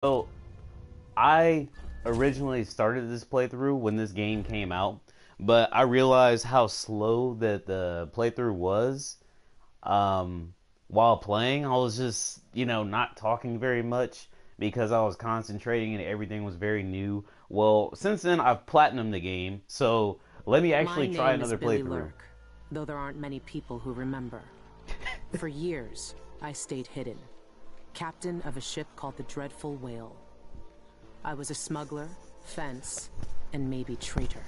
So I originally started this playthrough when this game came out, but I realized how slow that the playthrough was. Um, while playing, I was just, not talking very much because I was concentrating and everything was very new. Well, since then, I've platinumed the game, so let me My actually try name is another Billy playthrough. Lurk, though there aren't many people who remember. For years, I stayed hidden, captain of a ship called the Dreadful Whale. I was a smuggler, fence, and maybe traitor,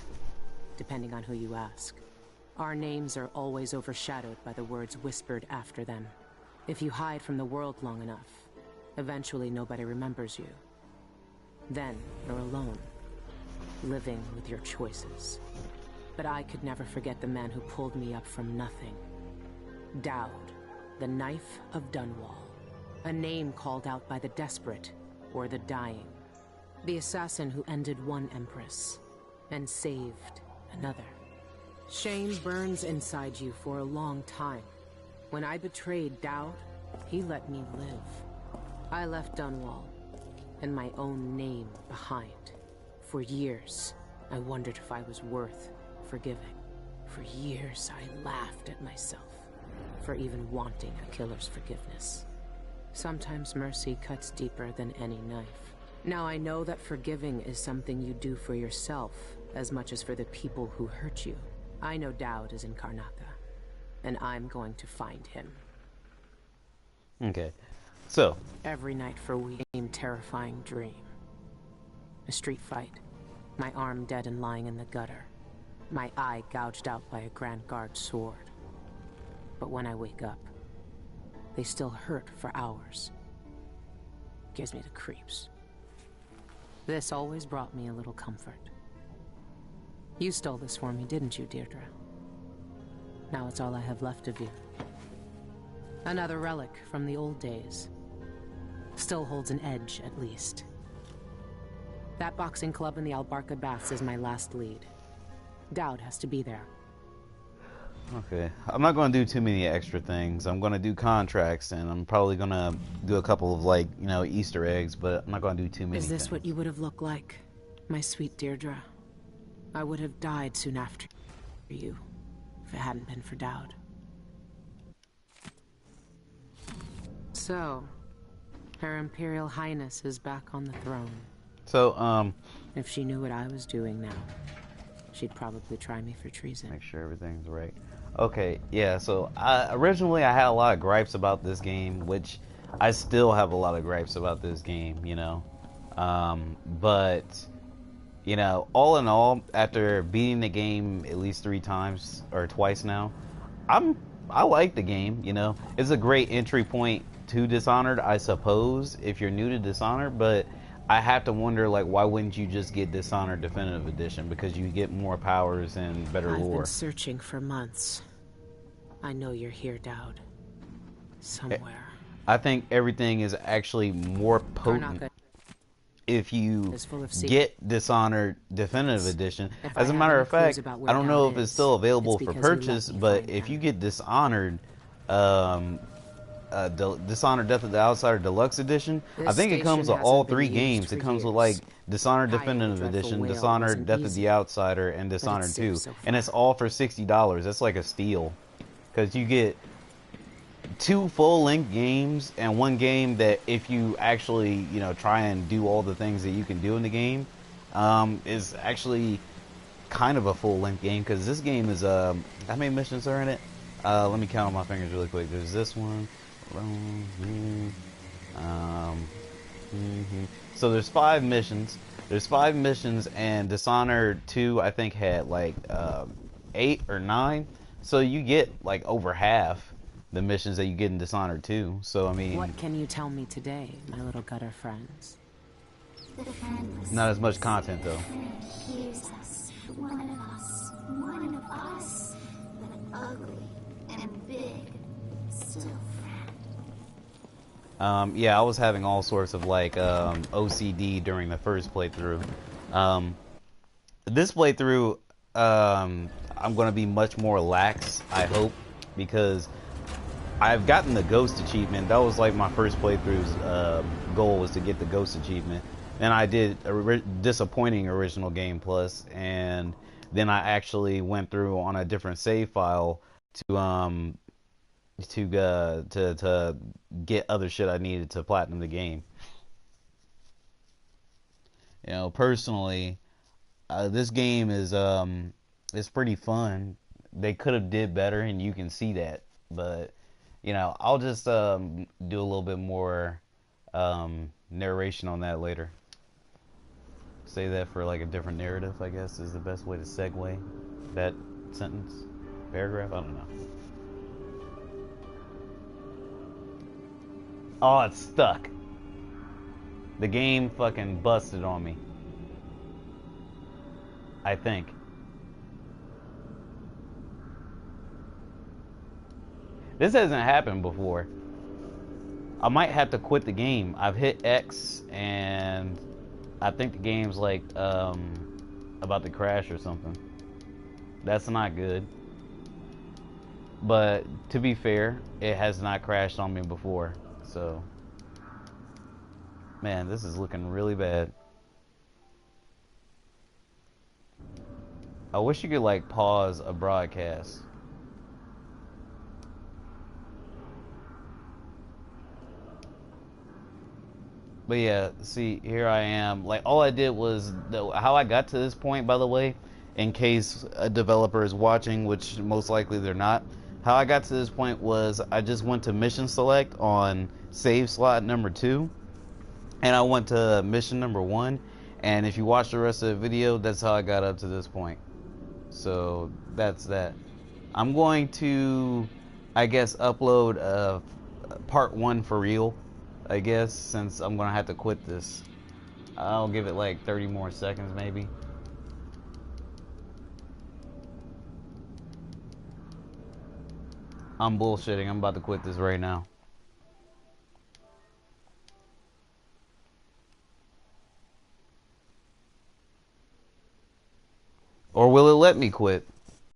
depending on who you ask. Our names are always overshadowed by the words whispered after them. If you hide from the world long enough, eventually nobody remembers you. Then you're alone, living with your choices. But I could never forget the man who pulled me up from nothing. Dowd, the Knife of Dunwall. A name called out by the desperate or the dying. The assassin who ended one empress and saved another. Shame burns inside you for a long time. When I betrayed Dowd, he let me live. I left Dunwall and my own name behind. For years, I wondered if I was worth forgiving. For years, I laughed at myself for even wanting a killer's forgiveness. Sometimes mercy cuts deeper than any knife. Now I know that forgiving is something you do for yourself as much as for the people who hurt you. I know Dowd is in Karnaca, and I'm going to find him. Okay, so Every night for weeks, a terrifying dream. A street fight, my arm dead and lying in the gutter, my eye gouged out by a Grand Guard sword. But when I wake up, they still hurt for hours. Gives me the creeps. This always brought me a little comfort. You stole this for me, didn't you, Deirdre? Now it's all I have left of you. Another relic from the old days. Still holds an edge, at least. That boxing club in the Albarca Baths is my last lead. Dowd has to be there. okay, I'm not going to do too many extra things. I'm going to do contracts, and I'm probably going to do a couple of, Easter eggs, but I'm not going to do too many Is this things. what you would have looked like, my sweet Deirdre? I would have died soon after you, if it hadn't been for Dowd. So, Her Imperial Highness is back on the throne. So, If she knew what I was doing now, she'd probably try me for treason. make sure everything's right. Okay, yeah, so originally I had a lot of gripes about this game, which I still have a lot of gripes about this game. But, all in all, after beating the game at least 3 times or twice now, I like the game. It's a great entry point to Dishonored, I suppose, if you're new to Dishonored, but I have to wonder, like, why wouldn't you just get Dishonored Definitive Edition? Because you get more powers and better I've lore. been searching for months. I know you're here, Dowd. Somewhere. I think everything is actually more potent Karnaca if you is full of get Dishonored Definitive Edition. If I As a have matter any of clues fact, about where I don't know if Dowd it's is, still available it's for because you let purchase, me but find if him. you get Dishonored, Dishonored Death of the Outsider Deluxe Edition, I This think it comes station with all hasn't been 3 used games. for It comes with like years. Dishonored Hiding the Definitive Dreadful Edition, Whale Dishonored wasn't Death of easy, the Outsider, and but it's Dishonored safe 2. so And far. it's all for $60. That's like a steal. Because you get 2 full-length games and 1 game that if you actually, try and do all the things that you can do in the game, is actually kind of a full-length game. Because this game is, how many missions are in it? Let me count on my fingers really quick. There's this one. So there's 5 missions. There's 5 missions, and Dishonored 2, I think, had like 8 or 9. So you get like over half the missions that you get in Dishonored 2. So I mean, What can you tell me today, my little gutter friends? not as much content though. Here's us, one of us, but ugly and big, still friend. Yeah, I was having all sorts of like OCD during the first playthrough. This playthrough, I'm going to be much more lax, I hope, because I've gotten the Ghost achievement. That was like my first playthrough's goal, was to get the Ghost achievement. Then I did a disappointing original game plus, and then I actually went through on a different save file to to get other shit I needed to platinum the game. You know, personally, this game is it's pretty fun. They could have did better, and you can see that. But you know, I'll just do a little bit more narration on that later. Say that for like a different narrative, I guess, is the best way to segue that sentence, paragraph. I don't know. Oh, it's stuck. The game fucking busted on me, I think. This hasn't happened before. I might have to quit the game. I've hit X and I think the game's like about to crash or something. That's not good. But to be fair, it has not crashed on me before. So, man, this is looking really bad. I wish you could like pause a broadcast. But yeah, see, here I am. Like, all I did was how I got to this point, by the way, in case a developer is watching, which most likely they're not. How I got to this point was I just went to mission select on save slot number 2, and I went to mission number 1. And if you watch the rest of the video, that's how I got up to this point. So that's that. I'm going to, I guess, upload part 1 for real, I guess, since I'm gonna have to quit this. I'll give it like 30 more seconds maybe. I'm bullshitting. I'm about to quit this right now. Or will it let me quit?